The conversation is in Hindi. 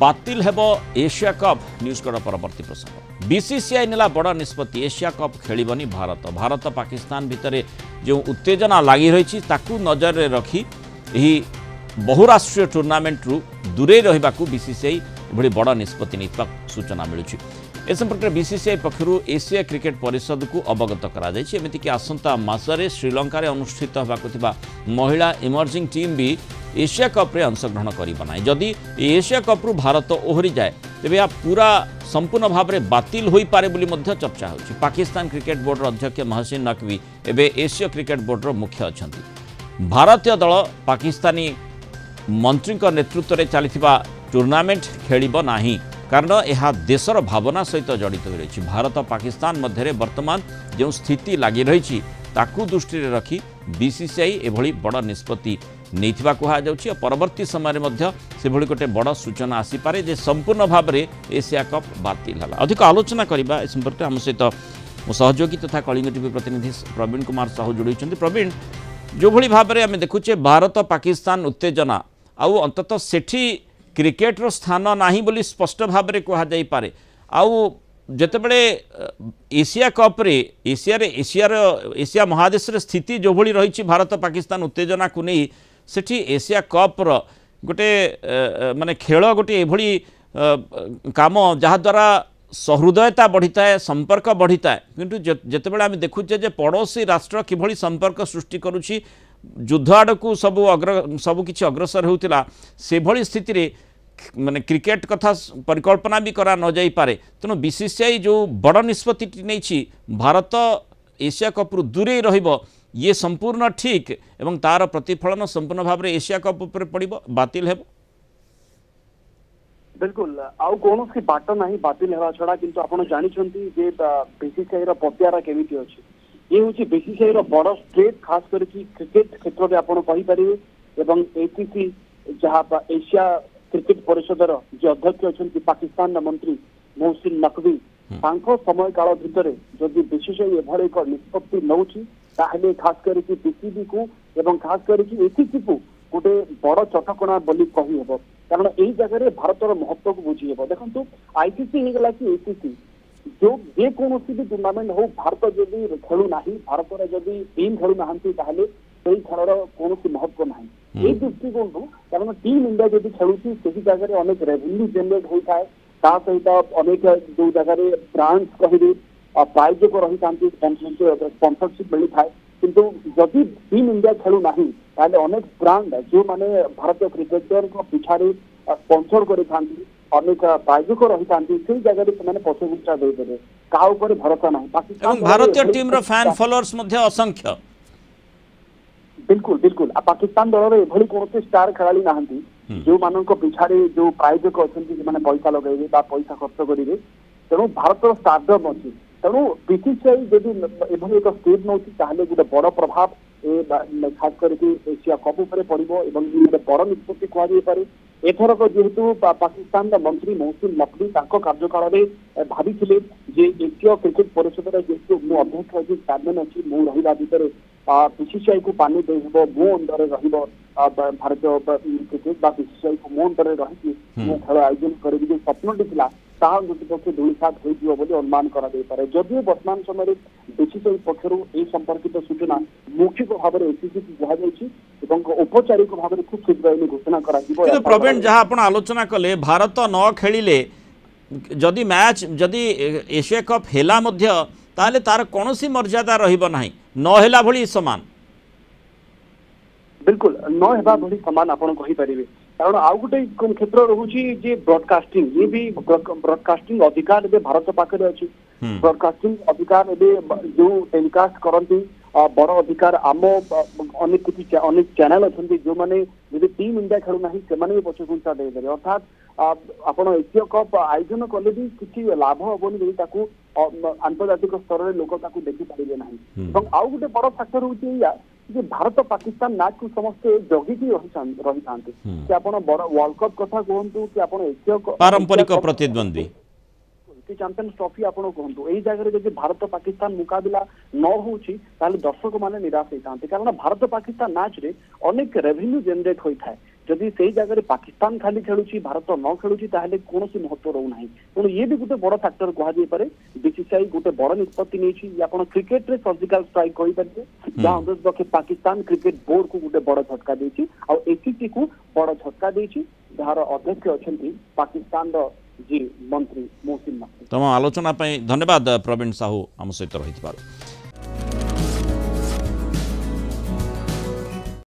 बातिल हेब एशिया कप न्यूज कड़ परवर्ती प्रसंग बीसीसीआई नेला बड़ निष्पत्ति एशिया कप खेलिबनी भारत पाकिस्तान भितर जो उत्तेजना लगी रही नजर में रखी बहुराष्ट्रीय टूर्नामेंट रु दूरे रहिबाकू बीसीसीआई एभली बड़ निष्पत्ति नहीं सूचना मिलूची ए संपर्क में बीसीसीआई पक्षरु एशिया क्रिकेट परिषद को अवगत करामती आसंता मासरे श्रीलंका रे अनुष्ठित होगा महिला इमर्जिंग टीम भी एशिया कप रे अंशग्रहण करना जदि एशिया कप रु भारत ओहरी जाए तेरे यह पूरा संपूर्ण भाव में बातिल हो पारे बोली मध्य चर्चा होची। पाकिस्तान क्रिकेट बोर्ड अध्यक्ष महसिन नकवी एवं एशिया क्रिकेट बोर्ड मुख्य अच्छा भारतीय दल पाकिस्तानी मंत्री नेतृत्व में चलता टूर्नामेंट खेलिब नाही कारण यह देशर भावना सहित जड़ित हो रही भारत पाकिस्तान मध्य वर्तमान जो स्थिति लगी रही ताकू दृष्टि रखी बीसीसीआई एभली बड़ निष्पत्ति नहीं कहुच्छी परवर्ती समय से गोटे बड़ सूचना आसीपे जे संपूर्ण भाव में एशिया कप बातिल है। अधिक आलोचना करवा इस संपर्क में आम सहित मो सहयोगी तथा कलिंग टीवी प्रतिनिधि प्रवीण कुमार साहू जोड़ी प्रवीण जो भली भाव में आम देखुचे भारत पाकिस्तान उत्तेजना आउ अंततः सेठी क्रिकेटर स्थान नाही बोली स्पष्ट भाव में कहुपे आउ जितेबले एशिया कप रे एशिया महादेश रे स्थिति जो भली रही भारत पाकिस्तान उत्तेजना को नहीं सेठी एशिया कप रो गोटे माने खेल गोटे एभली काम जहाद्वारा सहृदयता बढ़ी थाए संपर्क बढ़ी थाए किंतु जितेबले आम देखुचे जे पड़ोसी राष्ट्र किभली संपर्क सृष्टि करुछि युद्ध आड़ को सब किछि अग्रसर होउतिला से भली स्थिति रे माने क्रिकेट कथा परिकल्पना भी करा न जाई पारे तेणु बीसीसीआई जो बड़ निष्पत्ति नहीं भारत एशिया कप रु दूरे रहिबो ये संपूर्ण ठीक एवं तार प्रतिफलन संपूर्ण भाव में एशिया कप पर पड़िबो बातिल हेबो बिल्कुल आउ कौन सी बाट ना बातिल होगा छड़ा किंतु आपण जानिछंती जे बीसीसीआई रो पतियारा केमिति अछि ये होची बीसीसीआई रो बड़ स्ट्रेट खास करके क्रिकेट क्षेत्र में आपण कहि परिबे एवं एटीसी जहां एशिया क्रिकेट परिषद जो अध्यक्ष अच्छा पाकिस्तान मंत्री मोहसिन नकवी समय काल भितर जदि बीसीसीआई एभली एक निष्पत्ति नौछि ताहले खास करके बीसीबी को एवं खास करके एसीसी को गोटे बड़ चटकणा बोली कही हेब कारण यही जगह भारतर महत्व को बुझी हेब देखो आईसीसी हो गला कि एसीसी जो जेकोसी भी टूर्नामेंट हो भारत जदि खेलु ना भारत जदि टीम खेलु ना ताहले से खेलर कौन महत्व ना ये दृष्टिकोण कारण टीम इंडिया जब खेलुची से जगह अनेक रेवेन्यू जेनेट होता है सहित अनेक जो जगह ब्रांड्स कहे प्रायोजक रही था स्पॉन्सरशिप मिली थाए किंतु जदि टीम इंडिया खेलु ना अनेक ब्रांड जो माने भारतीय क्रिकेटर पिछारे स्पॉन्सर कर अनेक प्रायोजक रही था से जगह से पछघुचा देदेवे क्या भरोसा ना पाकिस्तान भारतीय टीम रो फैन फॉलोअर्स असंख्य बिल्कुल बिल्कुल पाकिस्तान दल में एभली कौन स्टार खेलाड़ी ना जो मान पिछारे जो प्रायोजक अच्छा पैसा लगे पैसा खर्च करेंगे तेणु भारत स्टारडम अच्छी तेणु बीसीसीआई जब एभली एक स्टेप नौ गोटे बड़ प्रभाव खास करके एशिया कप उपर पड़ो गोटे बड़ निष्पत्ति कहुपे एथरक जेहेतु पाकिस्तान मंत्री मोहसिन नकवी कार्यकाल में भावी जे एशिया क्रिकेट परिषद जेहेतु मु अध्यक्ष अच्छी चेयरमैन अच्छी मु रहा भितर बीसीसीआई को पानी दे मो अंडर भारतीय क्रिकेट बीसीसीआई को मो अंडर रही खेल आयोजन करी जो स्वप्नटी था गोटे धूलिसात हो अनुमान करे जदिव वर्तमान समय बीसीसीआई पक्षर यह संपर्कित सूचना मौखिक भाव में एसीसी को कहुई औपचारिक भाव में खूब शीघ्र घोषणा कर प्रवीण जहाँ आप आलोचना कले भारत न खेलिले जदि मैच जदि एशिया कप हेला ताले तार कौन सी मर्यादा रहिबो नाही न हेला भली समान बिल्कुल न हेबा भली समान आपण कहि परिबे कारण आउ गोटे क्षेत्र रहुची जे ब्रॉडकास्टिंग ये भी ब्रॉडकास्टिंग अधिकार ए भारत पाखे अच्छी ब्रॉडकास्टिंग अधिकार ए जो टेलीकास्ट करती बड़ अधिकार आम अनेक अनेक चैनल अच्छा जो मैंने टीम इंडिया खेलु ना से पछघुंचा देदेवे अर्थात आपण एशिया कप आयोजन कले भी किसी लाभ हेनी जदि आंतर्जातिक स्तर में लोक देखी पारे ना आउ गोटे बड़ फैक्टर हूँ जे भारत पाकिस्तान मैच को समस्ते जगिकी रही था कि आप बड़ वर्ल्ड कप कथा कहतु कि आप एशिया पारंपरिक प्रतिद्वंदी चैंपियंस ट्रॉफी आप कहतु यही जगह जब भारत पाकिस्तान मुकाबला न हो दर्शक मैंने निराश होता कारण भारत पाकिस्तान मैच रे अनेक रेवेन्यू जेनेट होता है जदि से जगह पाकिस्तान खाली खेलुची भारत न खेलुची ताहले कोनोसी महत्व रहू नाही तेणु ये भी गोटे बड़ फैक्टर कह जाई पारे बीसीसीआई गोटे बड़ निष्पत्ति नेछि आपण क्रिकेट रे सर्जिकल स्ट्राइक कहि पारे जहां अंदर पक्षे पाकिस्तान क्रिकेट बोर्ड को गोटे बड़ झटका देछि और एसीसी को बड़ झटका देछि जहार अध्यक्ष अछंती पाकिस्तान रो जी मंत्री मोहसिन नकवी। तम आलोचना धन्यवाद प्रवीण साहू आम सहित रही।